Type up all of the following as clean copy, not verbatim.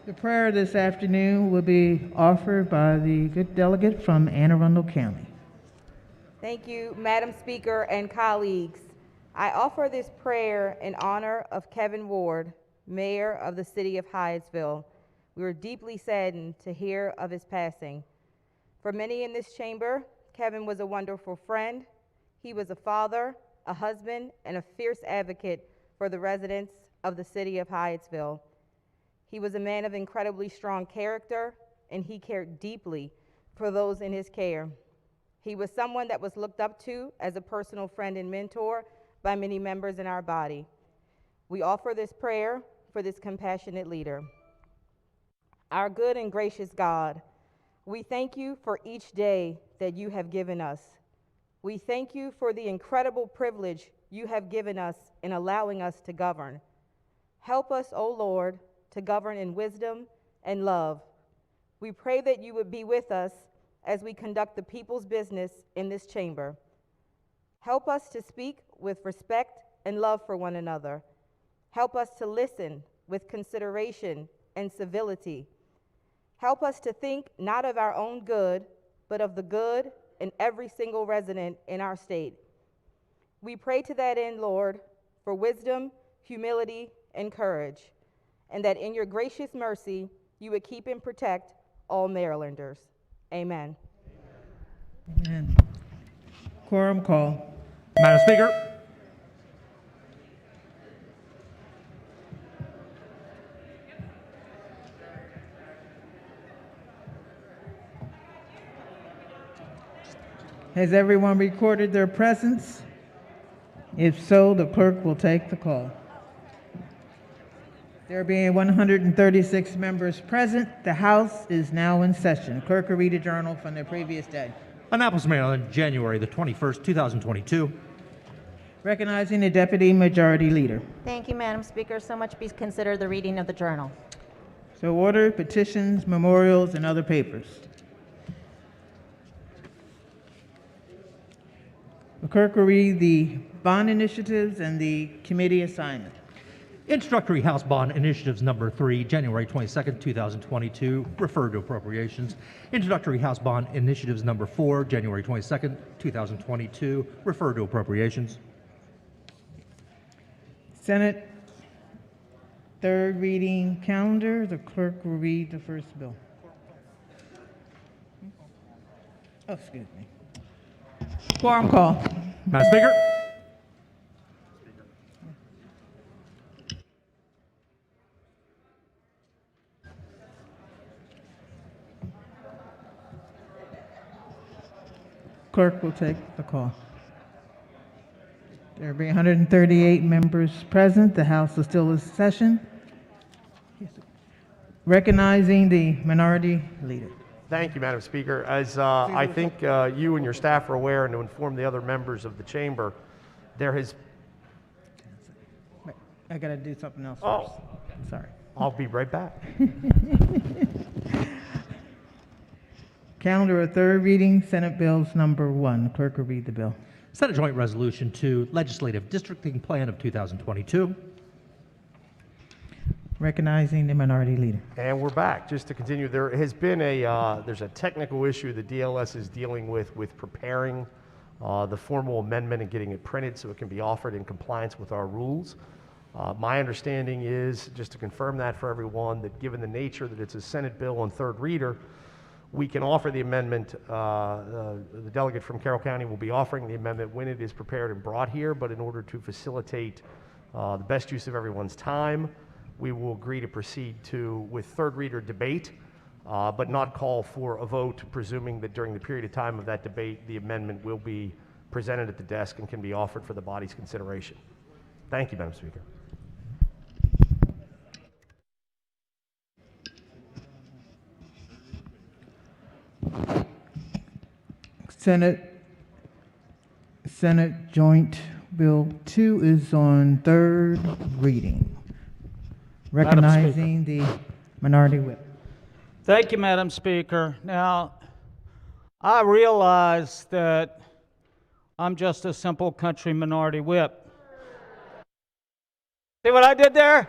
The prayer this afternoon will be offered by the good delegate from Anne Arundel County. Thank you, Madam Speaker and colleagues. I offer this prayer in honor of Kevin Ward, Mayor of the City of Hyattsville. We were deeply saddened to hear of his passing. For many in this chamber, Kevin was a wonderful friend. He was a father, a husband, and a fierce advocate for the residents of the City of Hyattsville. He was a man of incredibly strong character, and he cared deeply for those in his care. He was someone that was looked up to as a personal friend and mentor by many members in our body. We offer this prayer for this compassionate leader. Our good and gracious God, we thank you for each day that you have given us. We thank you for the incredible privilege you have given us in allowing us to govern. Help us, O Lord, to govern in wisdom and love. We pray that you would be with us as we conduct the people's business in this chamber. Help us to speak with respect and love for one another. Help us to listen with consideration and civility. Help us to think not of our own good, but of the good in every single resident in our state. We pray to that end, Lord, for wisdom, humility, and courage, and that in your gracious mercy, you would keep and protect all Marylanders. Amen. Amen. Quorum call. Madam Speaker. Has everyone recorded their presence? If so, the clerk will take the call. There being 136 members present, the House is now in session. Clerk will read a journal from the previous day. Annapolis, Maryland, January the 21st, 2022. Recognizing the Deputy Majority Leader. Thank you, Madam Speaker. So much be considered the reading of the journal. So ordered, petitions, memorials, and other papers. The clerk will read the bond initiatives and the committee assignment. Introductory House Bond Initiatives Number 3, January 22nd, 2022, referred to appropriations. Introductory House Bond Initiatives Number 4, January 22nd, 2022, referred to appropriations. Senate third reading calendar. The clerk will read the first bill. Oh, excuse me. Quorum call. Madam Speaker. Clerk will take the call. There be 138 members present. The House is still in session. Recognizing the Minority Leader. Thank you, Madam Speaker. As I think you and your staff are aware, and to inform the other members of the chamber, there has... I got to do something else Oh. first. Sorry. I'll be right back. Calendar of third reading, Senate Bills Number 1. Clerk will read the bill. Senate Joint Resolution 2, Legislative Districting Plan of 2022. Recognizing the Minority Leader. And we're back. Just to continue, there has been there's a technical issue the DLS is dealing with preparing the formal amendment and getting it printed so it can be offered in compliance with our rules. My understanding is, just to confirm that for everyone, that given the nature that it's a Senate bill on third reader, we can offer the amendment. The delegate from Carroll County will be offering the amendment when it is prepared and brought here, but in order to facilitate the best use of everyone's time, we will agree to proceed with third reader debate, but not call for a vote, presuming that during the period of time of that debate, the amendment will be presented at the desk and can be offered for the body's consideration. Thank you, Madam Speaker. Senate Joint Bill 2 is on third reading. Recognizing the Minority Whip. Thank you, Madam Speaker. Now, I realize that I'm just a simple country minority whip. See what I did there?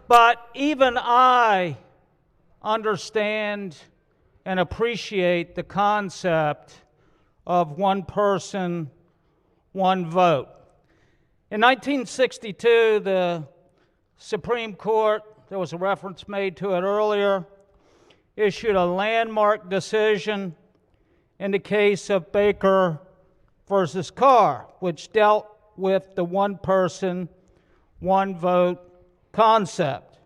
But even I understand and appreciate the concept of one person, one vote. In 1962, the Supreme Court, there was a reference made to it earlier, issued a landmark decision in the case of Baker versus Carr, which dealt with the one person, one vote concept.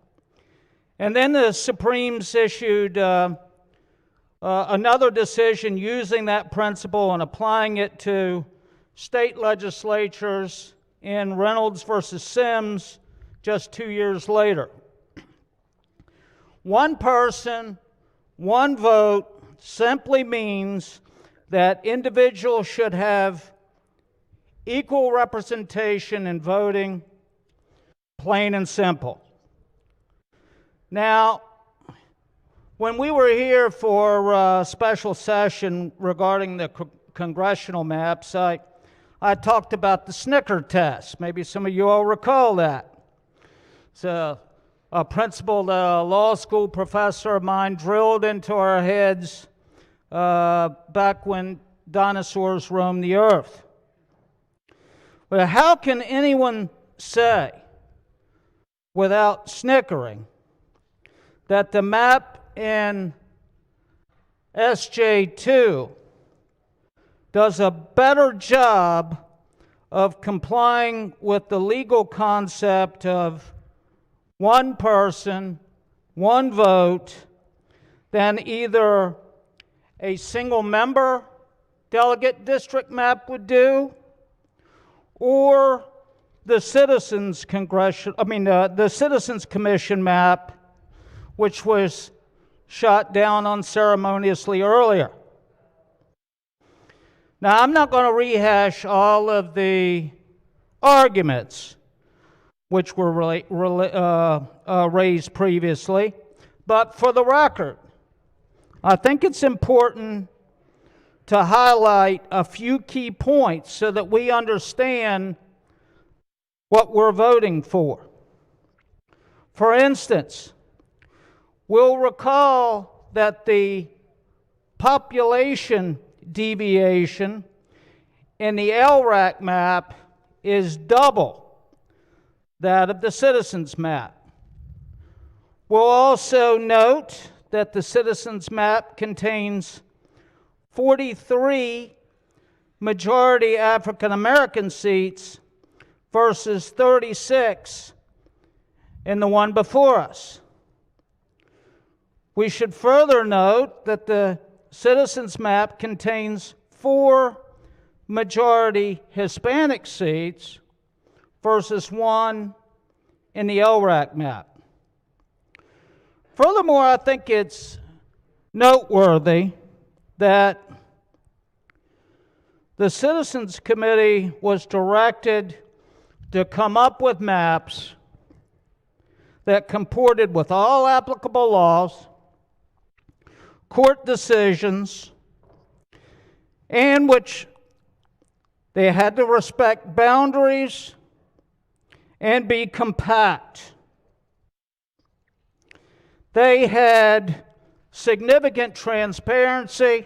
And then the Supremes issued another decision using that principle and applying it to state legislatures in Reynolds versus Sims just 2 years later. One person, one vote simply means that individuals should have equal representation in voting, plain and simple. Now, when we were here for a special session regarding the congressional maps, I talked about the Snicker test. Maybe some of you all recall that. It's a principle that a law school professor of mine drilled into our heads back when dinosaurs roamed the earth. But how can anyone say, without snickering, that the map in SJ2 does a better job of complying with the legal concept of one person, one vote, than either a single member delegate district map would do, or the Citizens Commission map, which was shot down unceremoniously earlier. Now, I'm not going to rehash all of the arguments which were raised previously, but for the record, I think it's important to highlight a few key points so that we understand what we're voting for. For instance, we'll recall that the population deviation in the LRAC map is double that of the Citizens map. We'll also note that the Citizens map contains 43 majority African American seats versus 36 in the one before us. We should further note that the Citizens map contains 4 majority Hispanic seats versus 1 in the LRAC map. Furthermore, I think it's noteworthy that the Citizens Committee was directed to come up with maps that comported with all applicable laws, court decisions, and which they had to respect boundaries and be compact. They had significant transparency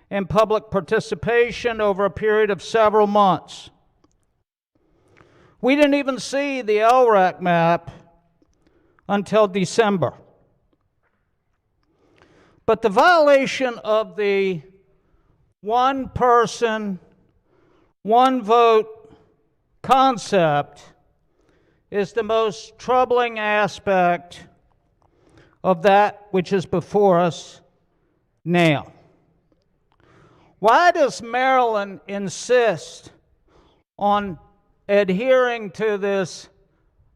and public participation over a period of several months. We didn't even see the LRAC map until December. But the violation of the one person, one vote concept is the most troubling aspect of that which is before us now. Why does Maryland insist on adhering to this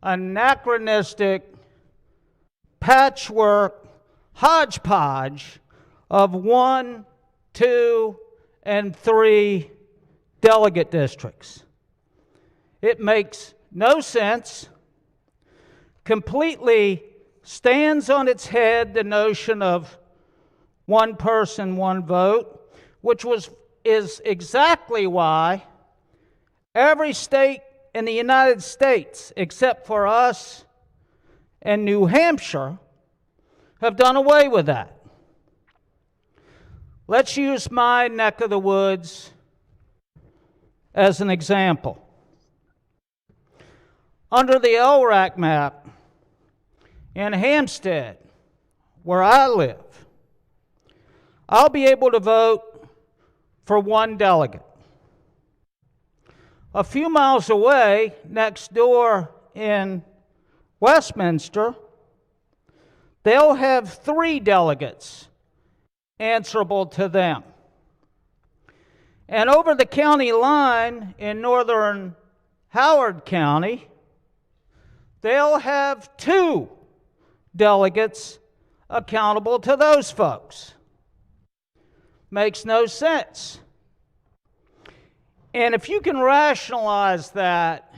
anachronistic patchwork hodgepodge of 1, 2, and 3 delegate districts? It makes no sense, completely stands on its head the notion of one person, one vote, which is exactly why every state in the United States, except for us and New Hampshire have done away with that. Let's use my neck of the woods as an example. Under the LRAC map in Hampstead, where I live, I'll be able to vote for one delegate. A few miles away, next door in Westminster, they'll have 3 delegates answerable to them. And over the county line in northern Howard County, they'll have 2 delegates accountable to those folks. Makes no sense. And if you can rationalize that,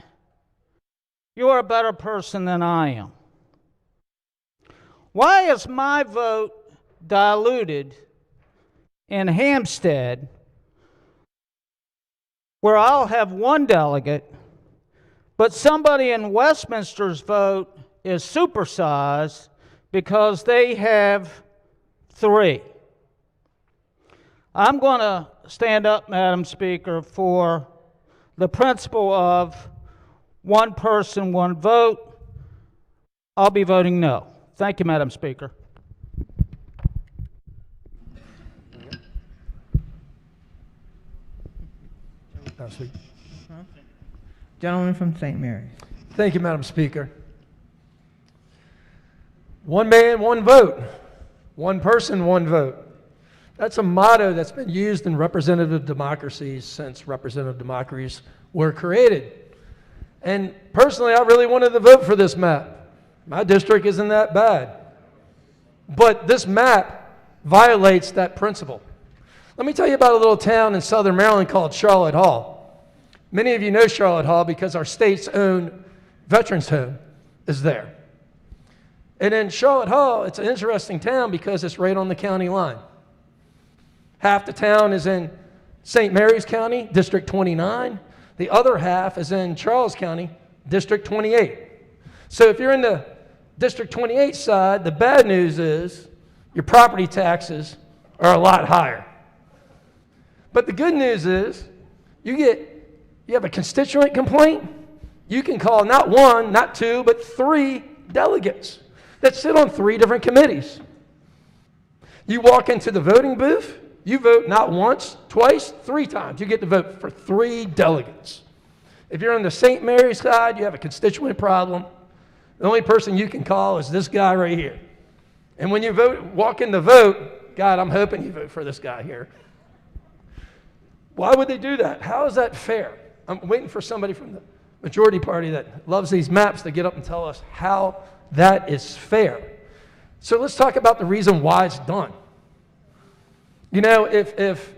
you're a better person than I am. Why is my vote diluted in Hampstead, where I'll have 1 delegate, but somebody in Westminster's vote is supersized because they have 3? I'm going to stand up, Madam Speaker, for the principle of one person, one vote. I'll be voting no. Thank you, Madam Speaker. Gentleman from St. Mary's. Thank you, Madam Speaker. One man, one vote. One person, one vote. That's a motto that's been used in representative democracies since representative democracies were created. And personally, I really wanted to vote for this map. My district isn't that bad. But this map violates that principle. Let me tell you about a little town in southern Maryland called Charlotte Hall. Many of you know Charlotte Hall because our state's own veterans home is there. And in Charlotte Hall, it's an interesting town because it's right on the county line. Half the town is in St. Mary's County, District 29. The other half is in Charles County, District 28. So if you're in the District 28 side, the bad news is your property taxes are a lot higher. But the good news is you have a constituent complaint, you can call not 1, not 2, but 3 delegates that sit on 3 different committees. You walk into the voting booth, you vote not once, twice, 3 times. You get to vote for 3 delegates. If you're on the St. Mary's side, you have a constituent problem. The only person you can call is this guy right here. And when you walk in to vote, God, I'm hoping you vote for this guy here. Why would they do that? How is that fair? I'm waiting for somebody from the majority party that loves these maps to get up and tell us how that is fair. So let's talk about the reason why it's done. You know, if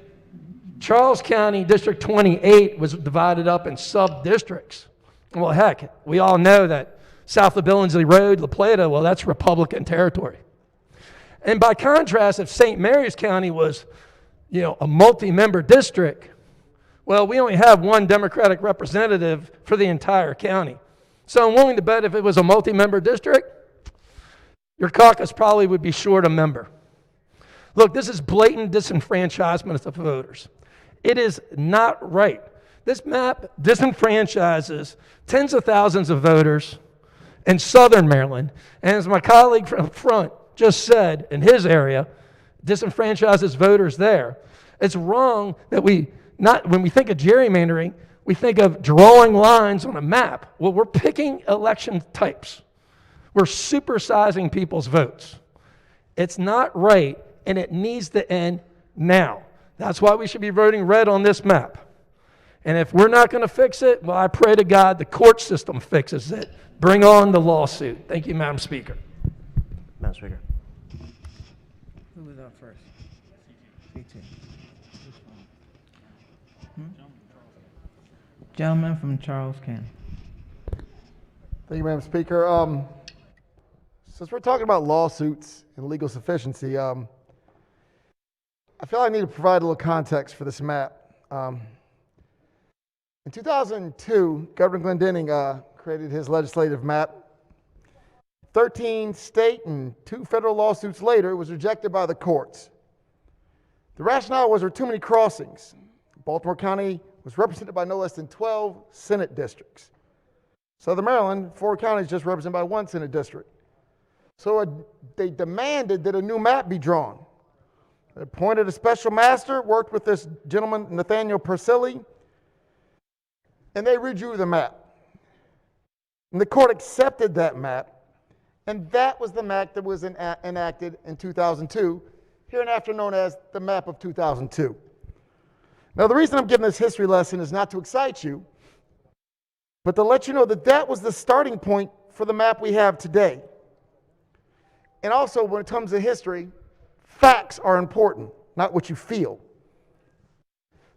Charles County District 28 was divided up in sub-districts, well, heck, we all know that south of Billingsley Road, La Plata, well, that's Republican territory. And by contrast, if St. Mary's County was, you know, a multi-member district, well, we only have 1 Democratic representative for the entire county. So I'm willing to bet if it was a multi-member district, your caucus probably would be short a member. Look, this is blatant disenfranchisement of voters. It is not right. This map disenfranchises tens of thousands of voters in southern Maryland. And as my colleague from front just said, in his area, disenfranchises voters there. It's wrong that when we think of gerrymandering, we think of drawing lines on a map. Well, we're picking election types. We're supersizing people's votes. It's not right, and it needs to end now. That's why we should be voting red on this map. And if we're not going to fix it, well, I pray to God the court system fixes it. Bring on the lawsuit. Thank you, Madam Speaker. Madam Speaker. Who was up first? C2. Gentleman from Charles County. Thank you, Madam Speaker. Since we're talking about lawsuits and legal sufficiency, I feel I need to provide a little context for this map. In 2002, Governor Glendening created his legislative map, 13 state and 2 federal lawsuits later, it was rejected by the courts. The rationale was there were too many crossings. Baltimore County was represented by no less than 12 Senate districts. Southern Maryland, 4 counties just represented by 1 Senate district. So they demanded that a new map be drawn. They appointed a special master, worked with this gentleman, Nathaniel Persilli, and they redrew the map. And the court accepted that map, and that was the map that was enacted in 2002, hereinafter known as the map of 2002. Now, the reason I'm giving this history lesson is not to excite you, but to let you know that that was the starting point for the map we have today. And also, when it comes to history, facts are important, not what you feel.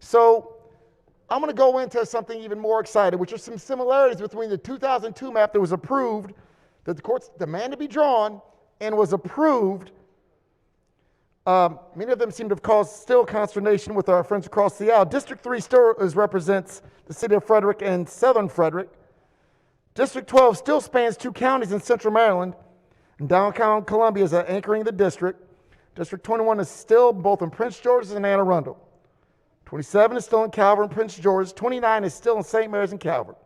So, I'm going to go into something even more exciting, which are some similarities between the 2002 map that was approved, that the courts demanded be drawn, and was approved. Many of them seem to have caused still consternation with our friends across the aisle. District 3 still represents the city of Frederick and southern Frederick. District 12 still spans 2 counties in central Maryland, and downtown Columbia is anchoring the district. District 21 is still both in Prince George's and Anne Arundel. 27 is still in Calvert and Prince George's. 29 is still in St. Mary's and Calvert.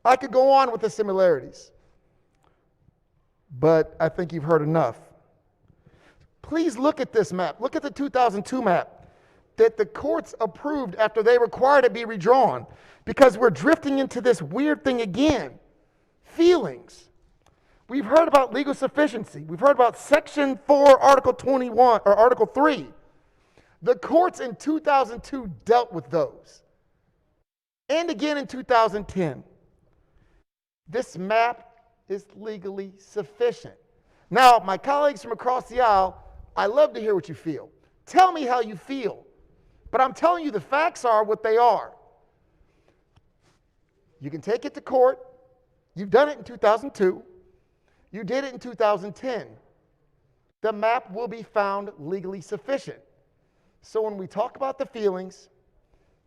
I could go on with the similarities, but I think you've heard enough. Please look at this map. Look at the 2002 map that the courts approved after they required it be redrawn, because we're drifting into this weird thing again, feelings. We've heard about legal sufficiency. We've heard about Section 4, Article 21, or Article 3. The courts in 2002 dealt with those. And again in 2010. This map is legally sufficient. Now, my colleagues from across the aisle, I love to hear what you feel. Tell me how you feel. But I'm telling you, the facts are what they are. You can take it to court. You've done it in 2002. You did it in 2010. The map will be found legally sufficient. So when we talk about the feelings,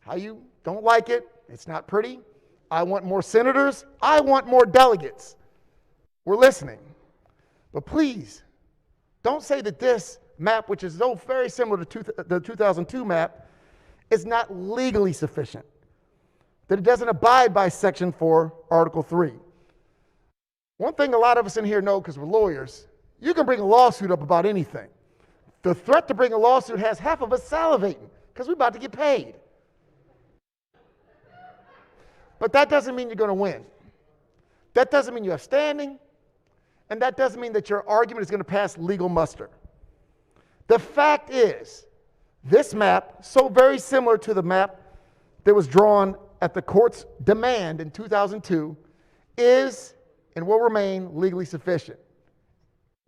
how you don't like it, it's not pretty, I want more senators, I want more delegates. We're listening. But please, don't say that this map, which is so very similar to the 2002 map, is not legally sufficient, that it doesn't abide by Section 4, Article 3. One thing a lot of us in here know, because we're lawyers, you can bring a lawsuit up about anything. The threat to bring a lawsuit has half of us salivating, because we're about to get paid. But that doesn't mean you're going to win. That doesn't mean you have standing, and that doesn't mean that your argument is going to pass legal muster. The fact is, this map, so very similar to the map that was drawn at the court's demand in 2002, is and will remain legally sufficient.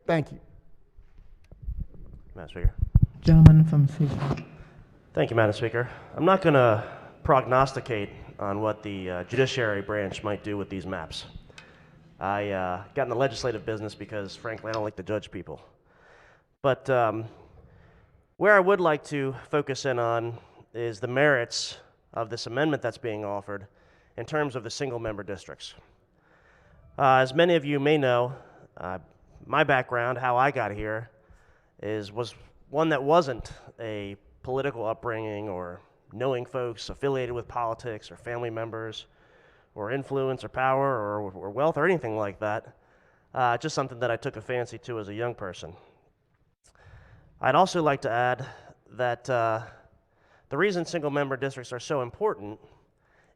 Thank you. Madam Speaker. Gentleman from Seaport. Thank you, Madam Speaker. I'm not going to prognosticate on what the judiciary branch might do with these maps. I got in the legislative business because, frankly, I don't like to judge people. But where I would like to focus in on is the merits of this amendment that's being offered in terms of the single-member districts. As many of you may know, my background, how I got here, was one that wasn't a political upbringing or knowing folks affiliated with politics or family members or influence or power or wealth or anything like that. Just something that I took a fancy to as a young person. I'd also like to add that the reason single-member districts are so important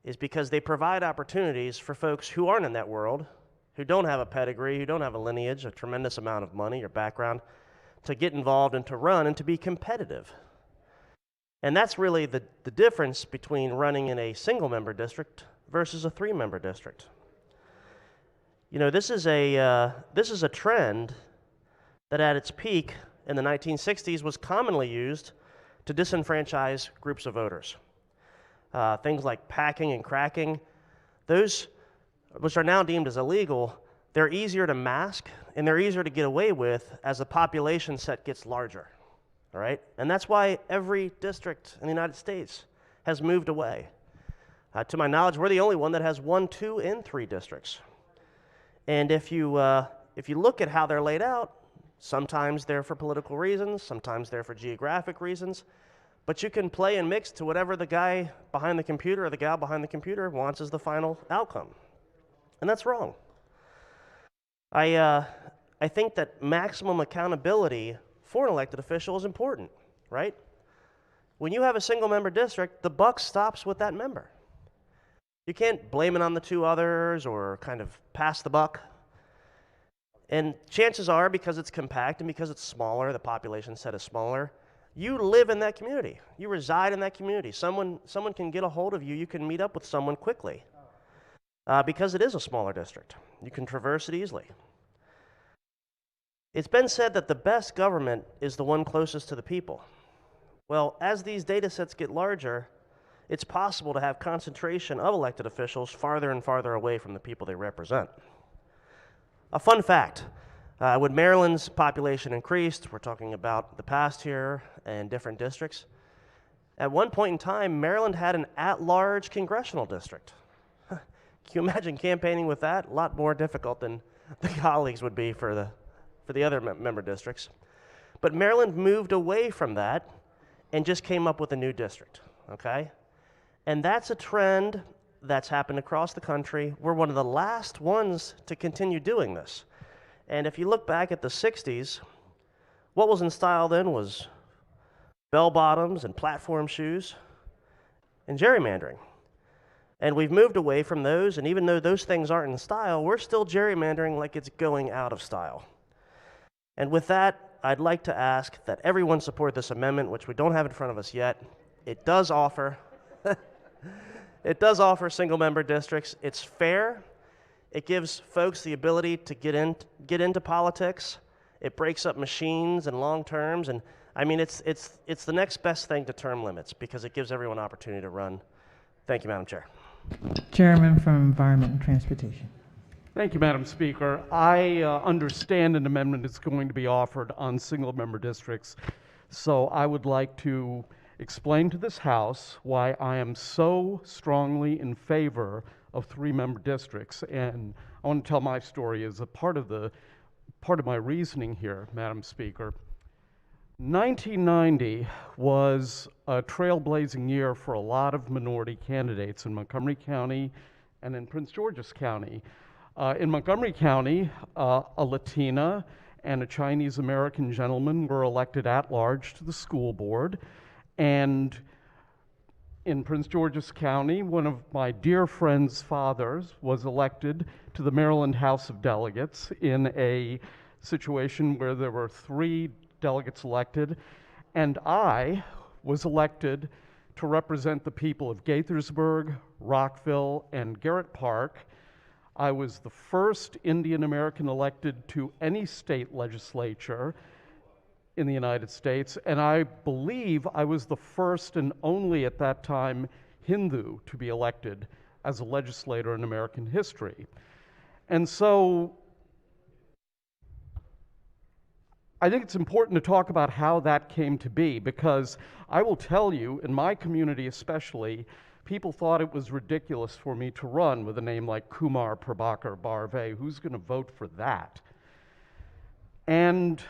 is because they provide opportunities for folks who aren't in that world, who don't have a pedigree, who don't have a lineage, a tremendous amount of money or background, to get involved and to run and to be competitive. And that's really the difference between running in a single-member district versus a 3-member district. You know, this is a trend that at its peak in the 1960s was commonly used to disenfranchise groups of voters. Things like packing and cracking, those which are now deemed as illegal, they're easier to mask and they're easier to get away with as the population set gets larger, all right? And that's why every district in the United States has moved away. To my knowledge, we're the only one that has 1, 2, and 3 districts. And if you look at how they're laid out, sometimes they're for political reasons, sometimes they're for geographic reasons, but you can play and mix to whatever the guy behind the computer or the gal behind the computer wants as the final outcome. And that's wrong. I think that maximum accountability for an elected official is important, right? When you have a single member district, the buck stops with that member. You can't blame it on the two others or kind of pass the buck. And chances are, because it's compact and because it's smaller, the population set is smaller, you live in that community. You reside in that community. Someone can get a hold of you. You can meet up with someone quickly because it is a smaller district. You can traverse it easily. It's been said that the best government is the one closest to the people. Well, as these data sets get larger, it's possible to have concentration of elected officials farther and farther away from the people they represent. A fun fact, when Maryland's population increased, we're talking about the past here and different districts, at one point in time, Maryland had an at-large congressional district. Can you imagine campaigning with that? A lot more difficult than the colleagues would be for the other member districts. But Maryland moved away from that and just came up with a new district, okay? And that's a trend that's happened across the country. We're one of the last ones to continue doing this. And if you look back at the 60s, what was in style then was bell-bottoms and platform shoes and gerrymandering. And we've moved away from those, and even though those things aren't in style, we're still gerrymandering like it's going out of style. And with that, I'd like to ask that everyone support this amendment, which we don't have in front of us yet. It does offer single-member districts. It's fair. It gives folks the ability to get into politics. It breaks up machines and long terms, and I mean it's the next best thing to term limits because it gives everyone an opportunity to run. Thank you, Madam Chair. Chairman from Environment and Transportation. Thank you, Madam Speaker. I understand an amendment is going to be offered on single-member districts, so I would like to explain to this House why I am so strongly in favor of three-member districts. And I want to tell my story as a part of my reasoning here, Madam Speaker. 1990 was a trailblazing year for a lot of minority candidates in Montgomery County and in Prince George's County. In Montgomery County, a Latina and a Chinese American gentleman were elected at large to the school board. And in Prince George's County, one of my dear friend's fathers was elected to the Maryland House of Delegates in a situation where there were 3 delegates elected, and I was elected to represent the people of Gaithersburg, Rockville, and Garrett Park. I was the first Indian American elected to any state legislature in the United States, and I believe I was the first and only at that time Hindu to be elected as a legislator in American history. And so I think it's important to talk about how that came to be, because I will tell you, in my community especially, people thought it was ridiculous for me to run with a name like Kumar, Prabhakar, Barve. Who's going to vote for that? And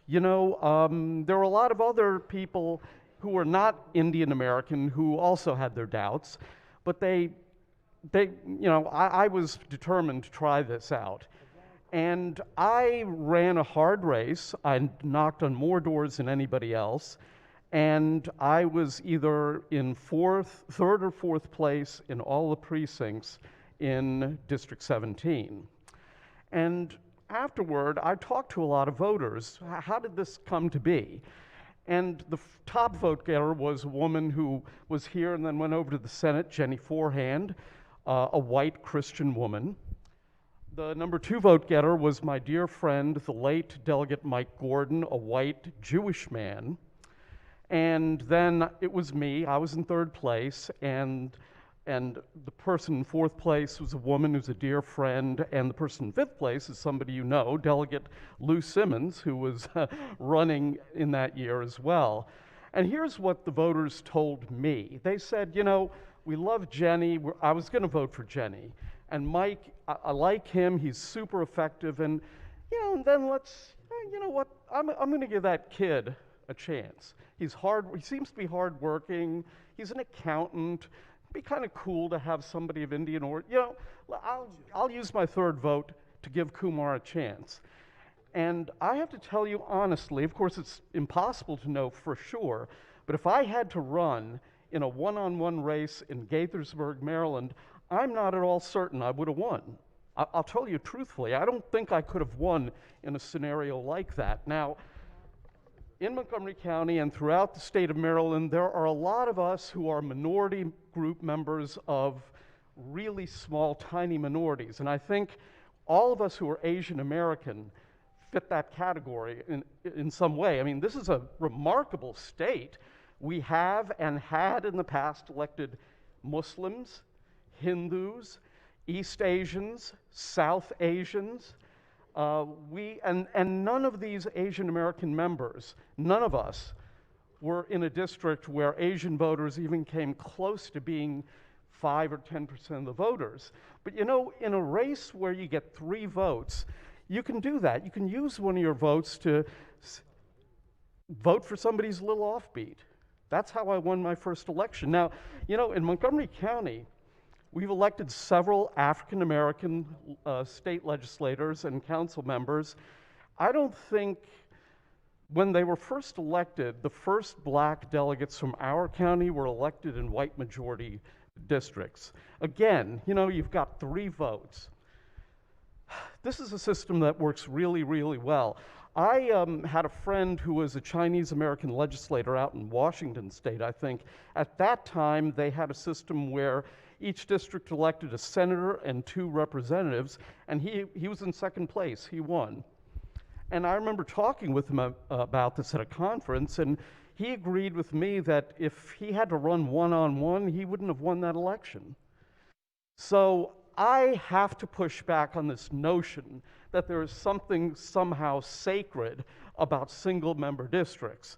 you know, there were a lot of other people who were not Indian American who also had their doubts, but I was determined to try this out. And I ran a hard race. I knocked on more doors than anybody else, and I was either in third or fourth place in all the precincts in District 17. And afterward, I talked to a lot of voters. How did this come to be? And the top vote getter was a woman who was here and then went over to the Senate, Jenny Forehand, a white Christian woman. The number 2 vote getter was my dear friend, the late Delegate Mike Gordon, a white Jewish man. And then it was me. I was in 3rd place, and the person in 4th place was a woman who's a dear friend, and the person in 5th place is somebody you know, Delegate Lou Simmons, who was running in that year as well. And here's what the voters told me. They said, you know, We love Jenny. I was going to vote for Jenny. And Mike, I like him. He's super effective. And, and then you know what? I'm going to give that kid a chance. He seems to be hardworking. He's an accountant. It'd be kind of cool to have somebody of Indian origin. I'll use my third vote to give Kumar a chance. And I have to tell you honestly, of course it's impossible to know for sure, but if I had to run in a one-on-one race in Gaithersburg, Maryland, I'm not at all certain I would have won. I'll tell you truthfully, I don't think I could have won in a scenario like that. Now, in Montgomery County and throughout the state of Maryland, there are a lot of us who are minority group members of really small, tiny minorities. And I think all of us who are Asian American fit that category in some way. I mean, this is a remarkable state. We have and had in the past elected Muslims, Hindus, East Asians, South Asians. And none of these Asian American members, none of us, were in a district where Asian voters even came close to being 5 or 10% of the voters. But in a race where you get 3 votes, you can do that. You can use one of your votes to vote for somebody who's a little offbeat. That's how I won my first election. Now, in Montgomery County, we've elected several African American state legislators and council members. I don't think when they were first elected, the first black delegates from our county were elected in white majority districts. Again, you've got 3 votes. This is a system that works really, really well. I had a friend who was a Chinese American legislator out in Washington State, I think. At that time, they had a system where each district elected a senator and 2 representatives, and he was in second place. He won. And I remember talking with him about this at a conference, and he agreed with me that if he had to run one-on-one, he wouldn't have won that election. So I have to push back on this notion that there is something somehow sacred about single-member districts.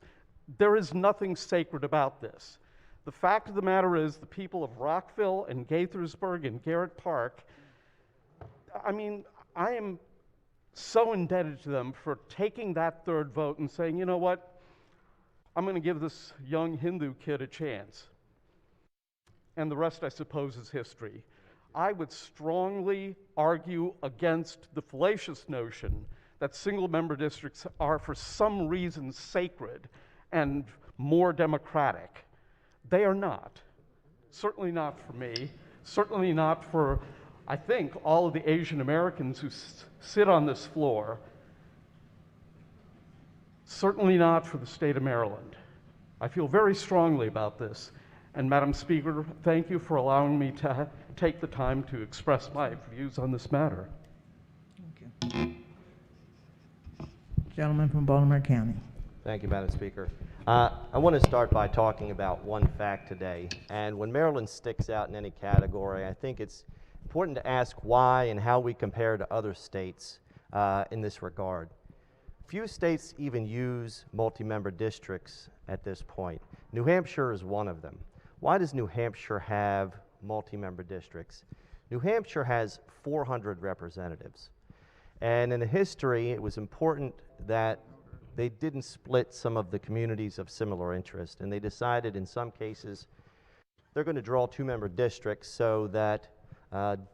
There is nothing sacred about this. The fact of the matter is the people of Rockville and Gaithersburg and Garrett Park, I am so indebted to them for taking that 3rd vote and saying, you know what, I'm going to give this young Hindu kid a chance. And the rest, I suppose, is history. I would strongly argue against the fallacious notion that single-member districts are for some reason sacred and more democratic. They are not. Certainly not for me. Certainly not for, I think, all of the Asian Americans who sit on this floor. Certainly not for the state of Maryland. I feel very strongly about this. And Madam Speaker, thank you for allowing me to take the time to express my views on this matter. Thank you. Gentleman from Baltimore County. Thank you, Madam Speaker. I want to start by talking about one fact today. And when Maryland sticks out in any category, I think it's important to ask why and how we compare to other states in this regard. Few states even use multi-member districts at this point. New Hampshire is one of them. Why does New Hampshire have multi-member districts? New Hampshire has 400 representatives. And in the history, it was important that they didn't split some of the communities of similar interest. And they decided in some cases they're going to draw 2-member districts so that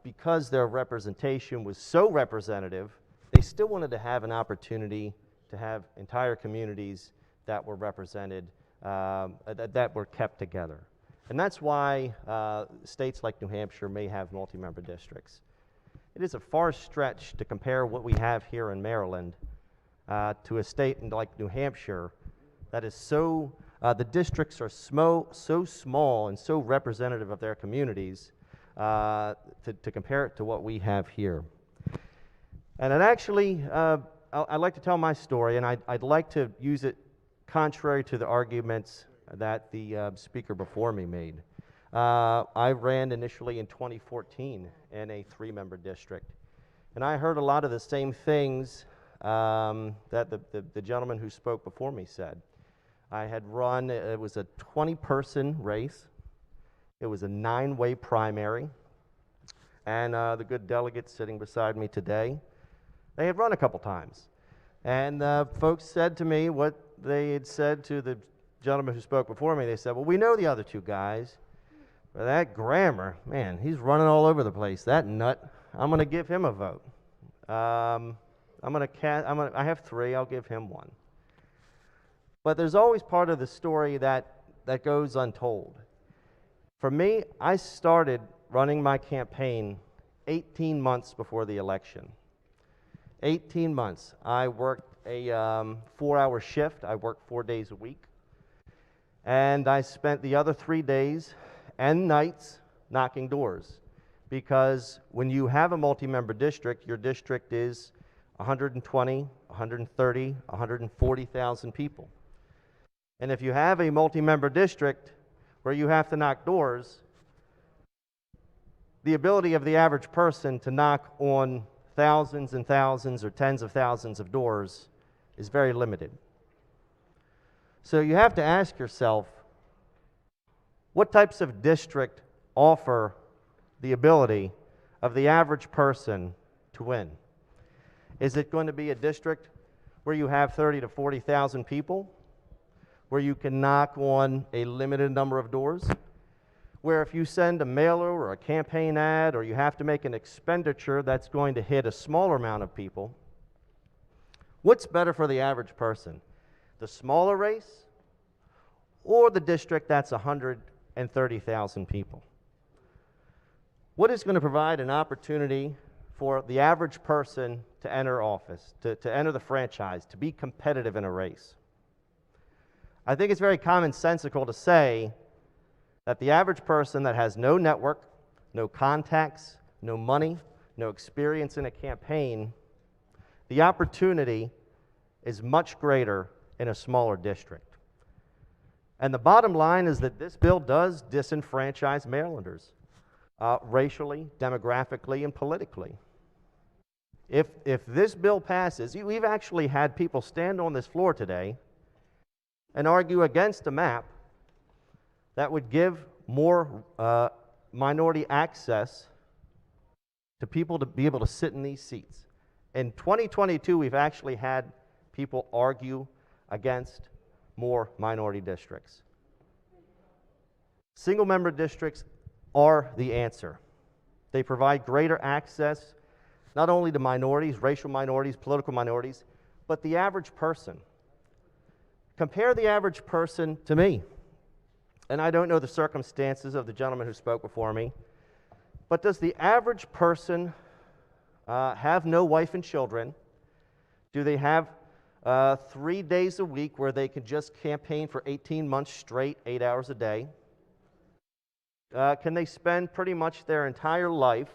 because their representation was so representative, they still wanted to have an opportunity to have entire communities that were represented, that were kept together. And that's why states like New Hampshire may have multi-member districts. It is a far stretch to compare what we have here in Maryland to a state like New Hampshire that is so, the districts are so small and so representative of their communities to compare it to what we have here. And actually, I'd like to tell my story, and I'd like to use it contrary to the arguments that the speaker before me made. I ran initially in 2014 in a 3-member district, and I heard a lot of the same things that the gentleman who spoke before me said. I had run, it was a 20-person race. It was a 9-way primary. And the good delegates sitting beside me today, they had run a couple times. And folks said to me what they had said to the gentleman who spoke before me. They said, well, we know the other two guys, but that Grammer, man, he's running all over the place. That nut, I'm going to give him a vote. I have 3, I'll give him 1. But there's always part of the story that goes untold. For me, I started running my campaign 18 months before the election. 18 months. I worked a 4-hour shift. I worked 4 days a week. And I spent the other 3 days and nights knocking doors. Because when you have a multi-member district, your district is 120, 130, 140,000 people. And if you have a multi-member district where you have to knock doors, the ability of the average person to knock on thousands and thousands or tens of thousands of doors is very limited. So you have to ask yourself, what types of district offer the ability of the average person to win? Is it going to be a district where you have 30 to 40,000 people, where you can knock on a limited number of doors, where if you send a mailer or a campaign ad or you have to make an expenditure that's going to hit a smaller amount of people, what's better for the average person? The smaller race or the district that's 130,000 people? What is going to provide an opportunity for the average person to enter office, to enter the franchise, to be competitive in a race? I think it's very commonsensical to say that the average person that has no network, no contacts, no money, no experience in a campaign, the opportunity is much greater in a smaller district. And the bottom line is that this bill does disenfranchise Marylanders, racially, demographically, and politically. If this bill passes, we've actually had people stand on this floor today and argue against a map that would give more minority access to people to be able to sit in these seats. In 2022, we've actually had people argue against more minority districts. Single-member districts are the answer. They provide greater access not only to minorities, racial minorities, political minorities, but the average person. Compare the average person to me. And I don't know the circumstances of the gentleman who spoke before me, but does the average person have no wife and children? Do they have 3 days a week where they can just campaign for 18 months straight, 8 hours a day? Can they spend pretty much their entire life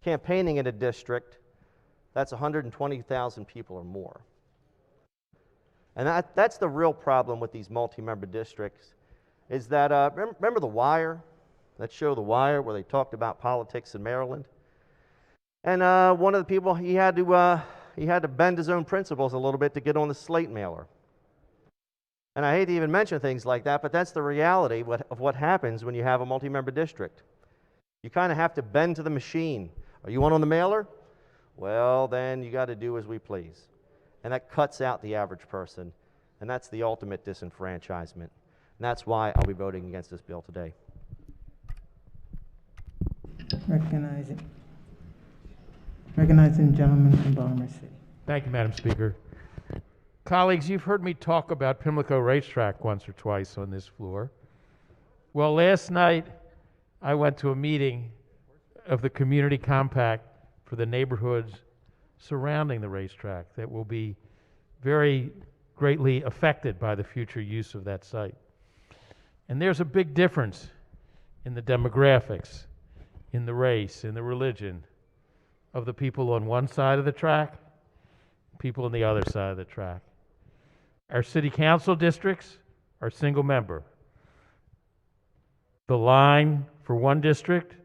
campaigning in a district that's 120,000 people or more? And that's the real problem with these multi-member districts, is that, remember The Wire? That show The Wire, where they talked about politics in Maryland? And one of the people, he had to bend his own principles a little bit to get on the slate mailer. And I hate to even mention things like that, but that's the reality of what happens when you have a multi-member district. You kind of have to bend to the machine. Are you on the mailer? Well, then you got to do as we please. And that cuts out the average person. And that's the ultimate disenfranchisement. And that's why I'll be voting against this bill today. Recognizing the gentleman from Baltimore City. Thank you, Madam Speaker. Colleagues, you've heard me talk about Pimlico Racetrack once or twice on this floor. Well, last night I went to a meeting of the Community Compact for the neighborhoods surrounding the racetrack that will be very greatly affected by the future use of that site. And there's a big difference in the demographics, in the race, in the religion of the people on one side of the track, people on the other side of the track. Our city council districts are single member. The line for one district,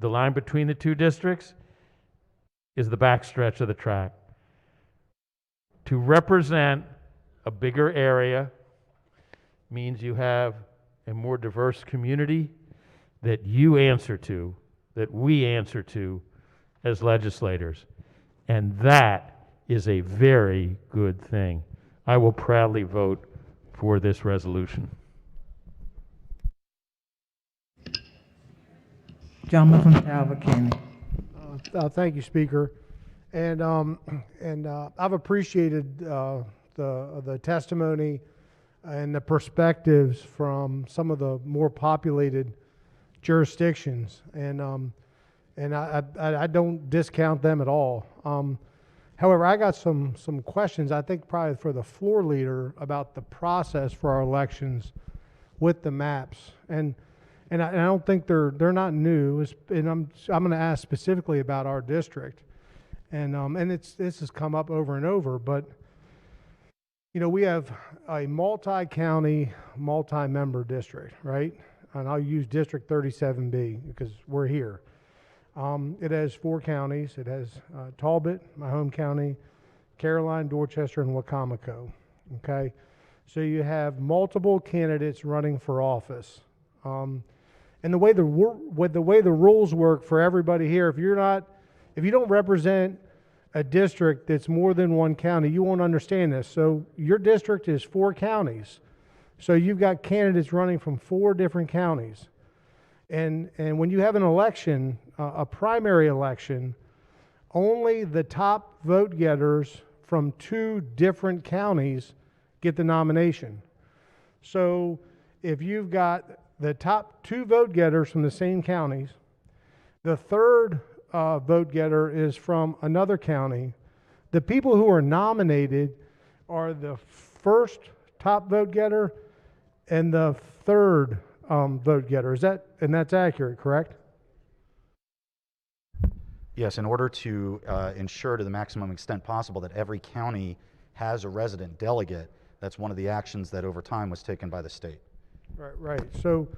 the line between the two districts, is the backstretch of the track. To represent a bigger area means you have a more diverse community, that you answer to, that we answer to as legislators. And that is a very good thing. I will proudly vote for this resolution. Gentleman from Talbot County. Thank you, Speaker. And I've appreciated the testimony and the perspectives from some of the more populated jurisdictions, and I don't discount them at all. However, I got some questions, I think probably for the floor leader, about the process for our elections with the maps, and I don't think they're not new. And I'm going to ask specifically about our district, and this has come up over and over, but you know, we have a multi-county, multi-member district, right? And I'll use District 37B because we're here. It has 4 counties. It has Talbot, my home county, Caroline, Dorchester, and Wacomico. Okay, so you have multiple candidates running for office, and the way the rules work for everybody here, if you don't represent a district that's more than 1 county, you won't understand this. So your district is 4 counties. So you've got candidates running from 4 different counties. And when you have an election, a primary election, only the top vote getters from 2 different counties get the nomination. So if you've got the top 2 vote getters from the same counties, the third vote getter is from another county, the people who are nominated are the first top vote getter and the third vote getter. And that's accurate, correct? Yes, in order to ensure to the maximum extent possible that every county has a resident delegate, that's one of the actions that over time was taken by the state. Right. So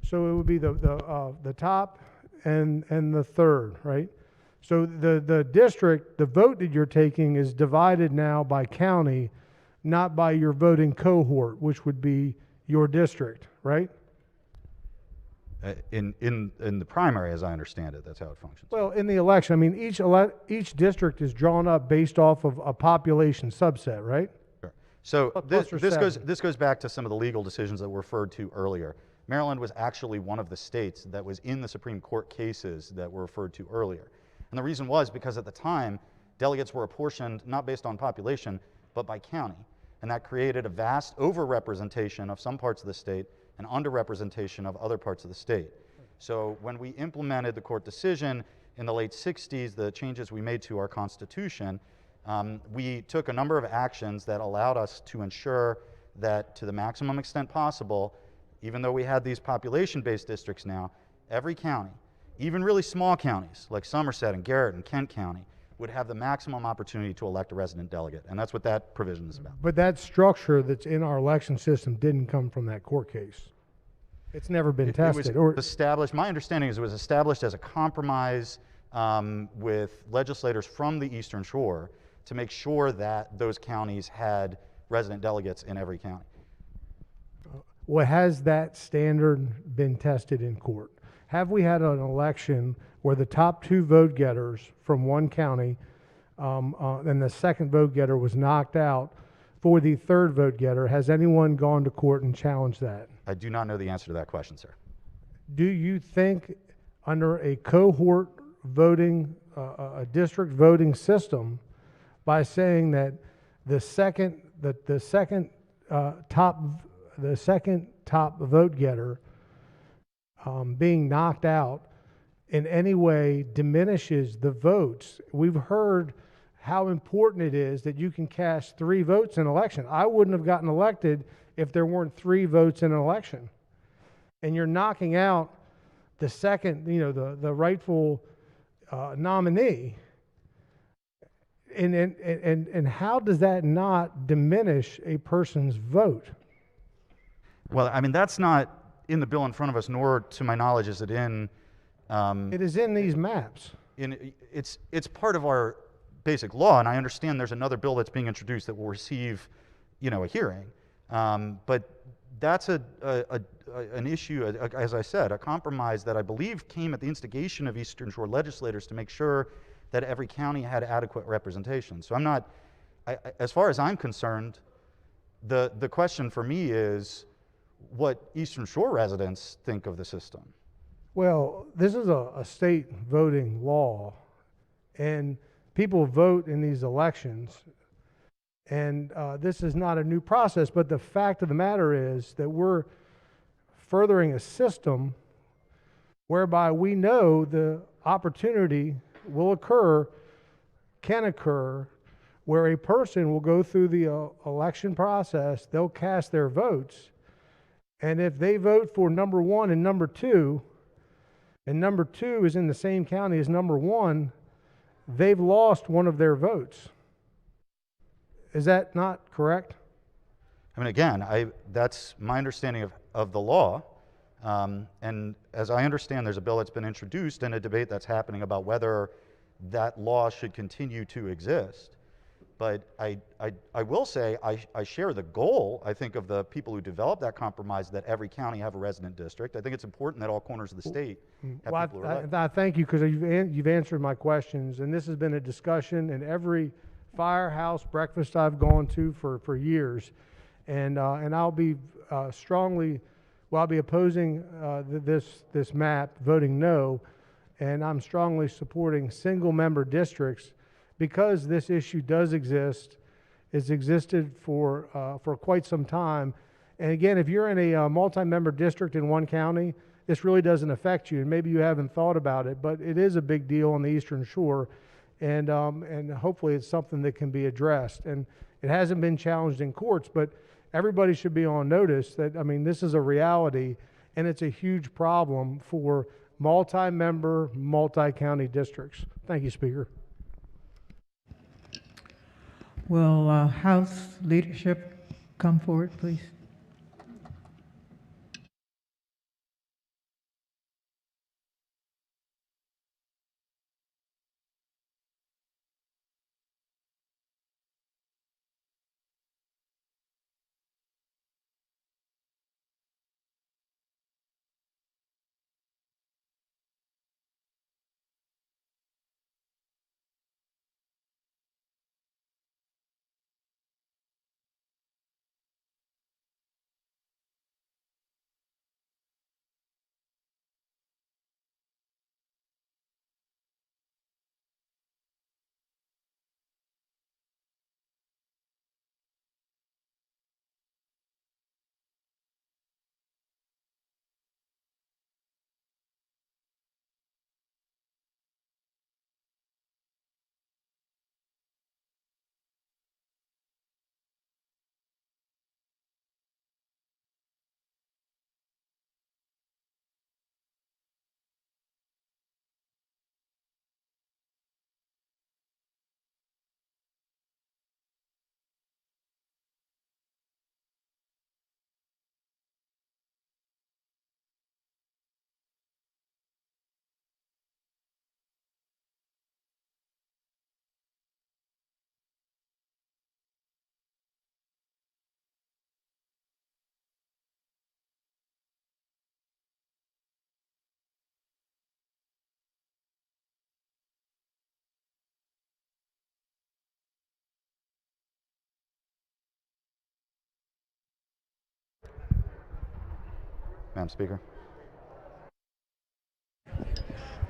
it would be the top and the third, right? So the district, the vote that you're taking is divided now by county, not by your voting cohort, which would be your district, right? In the primary, as I understand it, that's how it functions. Well, in the election, I mean, each district is drawn up based off of a population subset, right? Sure. So this goes back to some of the legal decisions that were referred to earlier. Maryland was actually one of the states that was in the Supreme Court cases that were referred to earlier. And the reason was because at the time, delegates were apportioned not based on population, but by county. And that created a vast overrepresentation of some parts of the state and underrepresentation of other parts of the state. So when we implemented the court decision in the late 60s, the changes we made to our Constitution, we took a number of actions that allowed us to ensure that to the maximum extent possible, even though we had these population-based districts now, every county, even really small counties like Somerset and Garrett and Kent County, would have the maximum opportunity to elect a resident delegate. And that's what that provision is about. But that structure that's in our election system didn't come from that court case. It's never been tested. It was established, my understanding is it was established as a compromise with legislators from the Eastern Shore to make sure that those counties had resident delegates in every county. Well, has that standard been tested in court? Have we had an election where the top 2 vote getters from 1 county and the second vote getter was knocked out for the third vote getter? Has anyone gone to court and challenged that? I do not know the answer to that question, sir. Do you think under a cohort voting, a district voting system, by saying that the second top vote getter being knocked out in any way diminishes the votes? We've heard how important it is that you can cast 3 votes in an election. I wouldn't have gotten elected if there weren't 3 votes in an election. And you're knocking out the second, the rightful nominee. And how does that not diminish a person's vote? Well, I mean, that's not in the bill in front of us, nor to my knowledge is it in... it is in these maps. It's part of our basic law, and I understand there's another bill that's being introduced that will receive, a hearing. But that's an issue, as I said, a compromise that I believe came at the instigation of Eastern Shore legislators to make sure that every county had adequate representation. So I'm not, as far as I'm concerned, the question for me is what Eastern Shore residents think of the system. Well, this is a state voting law, and people vote in these elections, and this is not a new process, but the fact of the matter is that we're furthering a system whereby we know the opportunity will occur, can occur, where a person will go through the election process, they'll cast their votes, and if they vote for number 1 and number 2, and number 2 is in the same county as number 1, they've lost one of their votes. Is that not correct? I mean, again, that's my understanding of the law. And as I understand, there's a bill that's been introduced and a debate that's happening about whether that law should continue to exist. But I will say I share the goal, I think, of the people who developed that compromise, that every county have a resident district. I think it's important that all corners of the state have Well, people who are elected. I thank you, because you've answered my questions, and this has been a discussion in every firehouse breakfast I've gone to for years, and I'll be I'll be opposing this map, voting no, and I'm strongly supporting single-member districts because this issue does exist. It's existed for quite some time, and again, if you're in a multi-member district in one county, this really doesn't affect you, and maybe you haven't thought about it, but it is a big deal on the Eastern Shore. And hopefully it's something that can be addressed. And it hasn't been challenged in courts, but everybody should be on notice that, I mean, this is a reality, and it's a huge problem for multi-member, multi-county districts. Thank you, Speaker. Will House leadership come forward, please? Madam Speaker.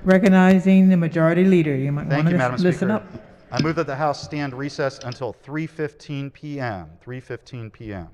Recognizing the majority leader, you might Thank want you, to Madam listen Speaker. up. I move that the House stand recess until 3:15 p.m. 3:15 p.m.